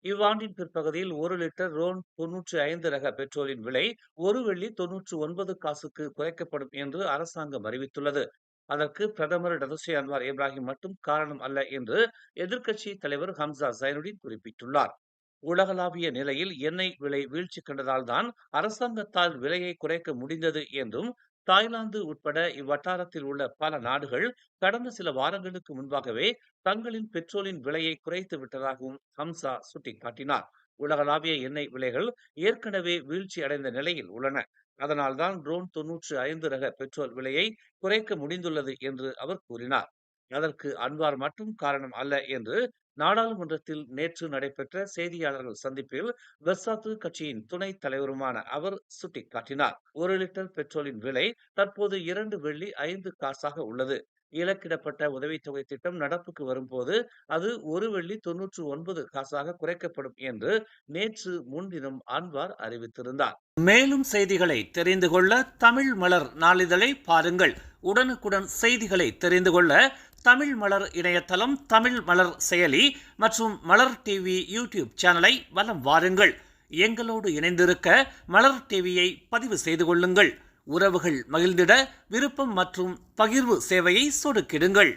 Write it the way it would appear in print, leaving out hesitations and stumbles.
இவ்வாண்டின் பிற்பகுதியில் 1 litre Ron 95 ரக பெட்ரோலின் விலை 1 வெள்ளி 99 காசுக்கு குறைக்கப்படும் என்று அரசாங்கம் அறிவித்துள்ளது. அதற்கு பிரதமர் டதஸ்ரீ அன்வார் இப்ராஹிம் மட்டும் காரணம் அல்ல என்று எதிர்க்கட்சி தலைவர் ஹம்சா ஜைனுddin குறிப்பிட்டுள்ளார். உலகளாவிய நிலையில் எண்ணெய் விலை வீழ்ச்சி கண்டதால் தான் அரசாங்கத்தால் விலையை குறைக்க முடிந்தது என்றும், தாய்லாந்து உட்பட இவ்வட்டாரத்தில் உள்ள பல நாடுகள் கடந்த சில வாரங்களுக்கு முன்பாகவே தங்களின் பெட்ரோலின் விலையை குறைத்து விட்டதாகவும் ஹம்சா சுட்டிக்காட்டினார். உலகளாவிய எண்ணெய் விலைகள் ஏற்கனவே வீழ்ச்சி அடைந்த நிலையில் உள்ளன. அதனால்தான் ரோன் 95 ரக பெட்ரோல் விலையை குறைக்க முடிந்துள்ளது என்று அவர் கூறினார். அதற்கு அன்வார் மட்டும் காரணம் அல்ல என்று நாடாளுமன்றத்தில் நேற்று நடைபெற்ற செய்தியாளர்கள் சந்திப்பில் பெர்சாத்து கட்சியின் துணைத் தலைவருமான அவர் சுட்டிக்காட்டினார். 1 லிட்டர் பெட்ரோலின் விலை தற்போது 2 வெள்ளி 5 காசாக உள்ளது. இலக்கிடப்பட்ட உதவித்தொகை திட்டம் நடப்புக்கு வரும்போது அது 1 வெள்ளி 99 காசாக குறைக்கப்படும் என்று நேற்று முன்தினம் அன்வார் அறிவித்திருந்தார். மேலும் செய்திகளை தெரிந்து கொள்ள தமிழ் மலர் நாளிதழை பாருங்கள். உடனுக்குடன் செய்திகளை தெரிந்து கொள்ள தமிழ் மலர் இணையதளம், தமிழ் மலர் செயலி மற்றும் மலர் டிவி யூடியூப் சேனலை வலம் வாருங்கள். எங்களோடு இணைந்திருக்க மலர் டிவியை பதிவு செய்து கொள்ளுங்கள். உறவுகள் மகிழ்ந்திட விருப்பம் மற்றும் பகிர்வு சேவையை சொடுக்கிடுங்கள்.